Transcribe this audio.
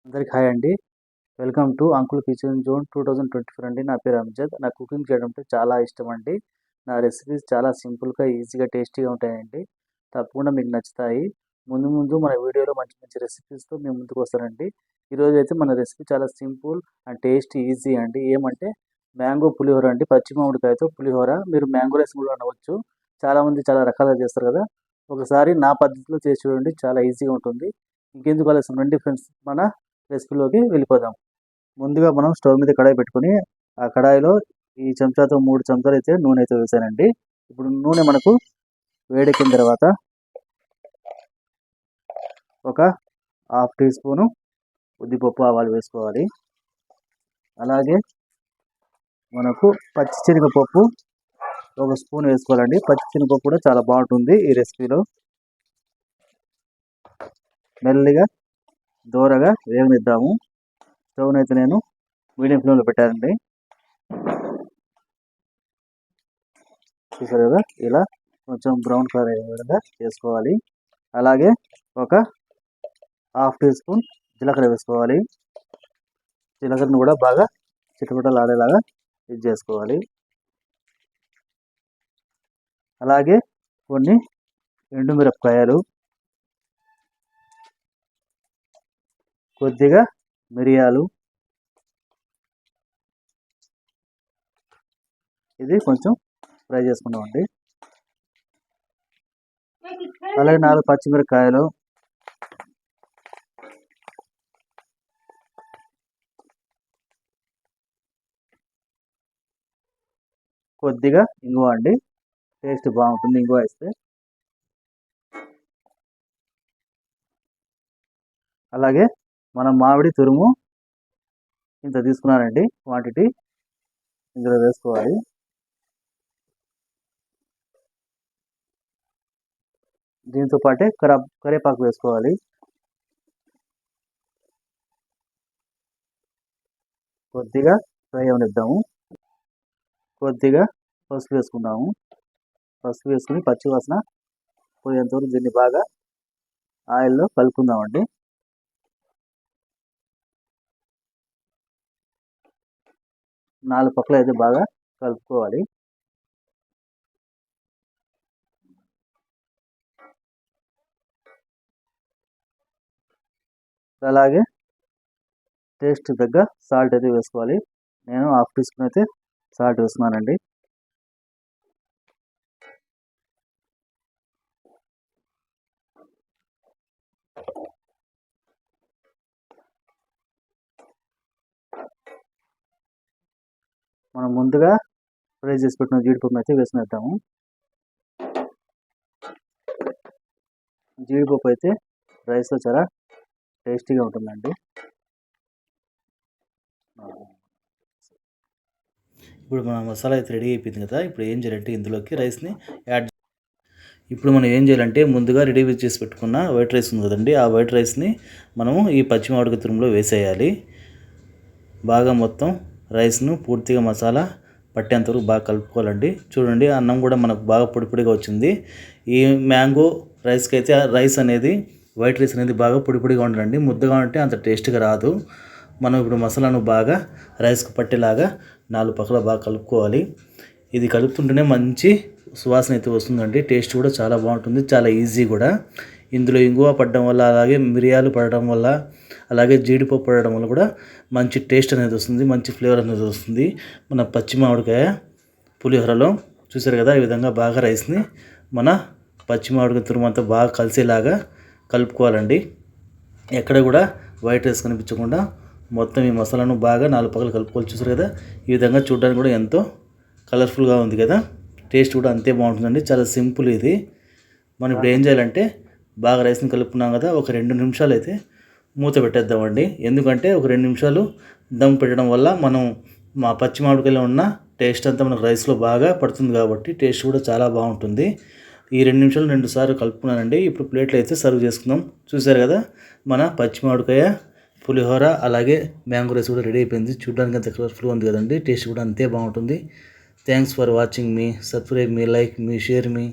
అందరికి హాయ్ అండి. Welcome to uncle kitchen zone 2024 అండి. నా పేరు అమ్జద్. నాకు కుకింగ్ చేయడం అంటే చాలా ఇష్టం అండి. నా రెసిపీస్ చాలా సింపుల్‌గా, ఈజీగా, టేస్టీగా ఉంటాయండి. తప్పకుండా మీకు నచ్చుతాయి. ముందు ముందు మన వీడియోలో మంచి మంచి రెసిపీస్‌తో మేము ముందుకు వస్తానండి. ఈరోజైతే మన రెసిపీ చాలా సింపుల్ అండ్ టేస్టీ, ఈజీ అండి. ఏమంటే మ్యాంగో పులిహోర అండి. పచ్చి మామిడికాయతో పులిహోర. మీరు మ్యాంగో రైస్ కూడా అనవచ్చు. చాలామంది చాలా రకాలుగా చేస్తారు కదా! ఒకసారి నా పద్ధతిలో చేసి చూడండి. చాలా ఈజీగా ఉంటుంది. ఇంకెందుకు ఆలస్యం రండి ఫ్రెండ్స్, మన రెసిపీలోకి వెళ్ళిపోదాం. ముందుగా మనం స్టవ్ మీద కడాయి పెట్టుకొని ఆ కడాయిలో ఈ చెంచాతో 3 చెంచాలు అయితే నూనె అయితే వేసానండి. ఇప్పుడు నూనె మనకు వేడెక్కిన తర్వాత ఒక హాఫ్ టీ స్పూను ఉద్దిపప్పు ఆవాలు వేసుకోవాలి. అలాగే మనకు పచ్చిశనగపప్పు ఒక స్పూన్ వేసుకోవాలండి. పచ్చిశనగపప్పు కూడా చాలా బాగుంటుంది ఈ రెసిపీలో. మెల్లిగా దూరగా వేగనిద్దాము. స్టవ్ని అయితే నేను మీడియం ఫ్లేమ్లో పెట్టానండి. చూసారు కదా, ఇలా కొంచెం బ్రౌన్ కలర్ అయ్యే విధంగా చేసుకోవాలి. అలాగే ఒక హాఫ్ టీ స్పూన్ జీలకర్ర వేసుకోవాలి. జీలకర్రను కూడా బాగా చిటపటలు ఆడేలాగా ఇది చేసుకోవాలి. అలాగే కొన్ని ఎండుమిరపకాయలు, కొద్దిగా మిరియాలు, ఇది కొంచెం ఫ్రై చేసుకున్నామండి. అలాగే 4 పచ్చిమిరపకాయలు, కొద్దిగా ఇంగువ అండి. టేస్ట్ బాగుంటుంది ఇంగువ వేస్తే. అలాగే మనం మామిడి తురుము ఇంత తీసుకున్నానండి క్వాంటిటీ, ఇందులో వేసుకోవాలి. దీంతో పాటే కరివేపాకు వేసుకోవాలి. కొద్దిగా ఫ్రై అవనిద్దాము. కొద్దిగా పసుపు వేసుకుందాము. పసుపు వేసుకుని పచ్చివాసన పోయేంతవరకు దీన్ని బాగా ఆయిల్లో కలుపుకుందామండి. నాలుగు పక్కల అయితే బాగా కలుపుకోవాలి. అలాగే టేస్ట్ తగ్గ సాల్ట్ అయితే వేసుకోవాలి. నేను హాఫ్ టీ స్పూన్ అయితే సాల్ట్ వేసుకున్నానండి. మనం ముందుగా ఫ్రై చేసి పెట్టిన జీడిపప్పు అయితే వేసుకునేద్దాము. జీడిపప్పు అయితే రైస్లో చాలా టేస్టీగా ఉంటుందండి. ఇప్పుడు మన మసాలా అయితే రెడీ అయిపోయింది కదా. ఇప్పుడు ఏం చేయాలంటే ఇందులోకి రైస్ని యాడ్. ఇప్పుడు మనం ఏం చేయాలంటే ముందుగా రెడీ చేసి పెట్టుకున్న వైట్ రైస్ ఉంది కదండి, ఆ వైట్ రైస్ని మనము ఈ పచ్చి మామిడికాయ తురుములో వేసేయాలి. బాగా మొత్తం రైస్ను పూర్తిగా మసాలా పట్టేంతవరకు బాగా కలుపుకోవాలండి. చూడండి, అన్నం కూడా మనకు బాగా పొడి పొడిగా వచ్చింది. ఈ మ్యాంగో రైస్కి అయితే రైస్ అనేది, వైట్ రైస్ అనేది బాగా పొడి పొడిగా ఉండాలండి. ముద్దగా ఉంటే అంత టేస్ట్గా రాదు. మనం ఇప్పుడు మసాలాను బాగా రైస్కి పట్టేలాగా 4 పక్కల బాగా కలుపుకోవాలి. ఇది కలుపుతుంటేనే మంచి సువాసన అయితే వస్తుందండి. టేస్ట్ కూడా చాలా బాగుంటుంది, చాలా ఈజీ కూడా. ఇందులో ఇంగువ పడడం వల్ల, అలాగే మిరియాలు పడడం వల్ల, అలాగే జీడిపప్పు పడడం వల్ల కూడా మంచి టేస్ట్ అనేది వస్తుంది, మంచి ఫ్లేవర్ అనేది వస్తుంది మన పచ్చి మామిడికాయ పులిహోరలో. చూసారు కదా, ఈ విధంగా బాగా రైస్ని మన పచ్చి మామిడికాయ తురుమంతా బాగా కలిసేలాగా కలుపుకోవాలండి. ఎక్కడ కూడా వైట్ రైస్ కనిపించకుండా మొత్తం ఈ మసాలాను బాగా 4 పక్కలు కలుపుకోవాలి. చూసారు కదా, ఈ విధంగా చూడడానికి కూడా ఎంతో కలర్ఫుల్గా ఉంది కదా. టేస్ట్ కూడా అంతే బాగుంటుందండి. చాలా సింపుల్ ఇది. మనం ఇప్పుడు ఏం చేయాలంటే బాగా రైస్ని కలుపుకున్నాం కదా, ఒక 2 నిమిషాలు అయితే మూత పెట్టేద్దామండి. ఎందుకంటే ఒక 2 నిమిషాలు దమ్ పెట్టడం వల్ల మనం మా పచ్చి మామిడికాయలో ఉన్న టేస్ట్ అంతా మనకు రైస్లో బాగా పడుతుంది కాబట్టి టేస్ట్ కూడా చాలా బాగుంటుంది. ఈ 2 నిమిషాలు 2 సార్లు కలుపుకున్నానండి. ఇప్పుడు ప్లేట్లో అయితే సర్వ్ చేసుకుందాం. చూసారు కదా, మన పచ్చి మామిడికాయ పులిహోర అలాగే మ్యాంగో రైస్ కూడా రెడీ అయిపోయింది. చూడడానికి అంత కలర్ఫుల్గా ఉంది కదండి. టేస్ట్ కూడా అంతే బాగుంటుంది. Thanks for watching me. Subscribe me, like me, share me.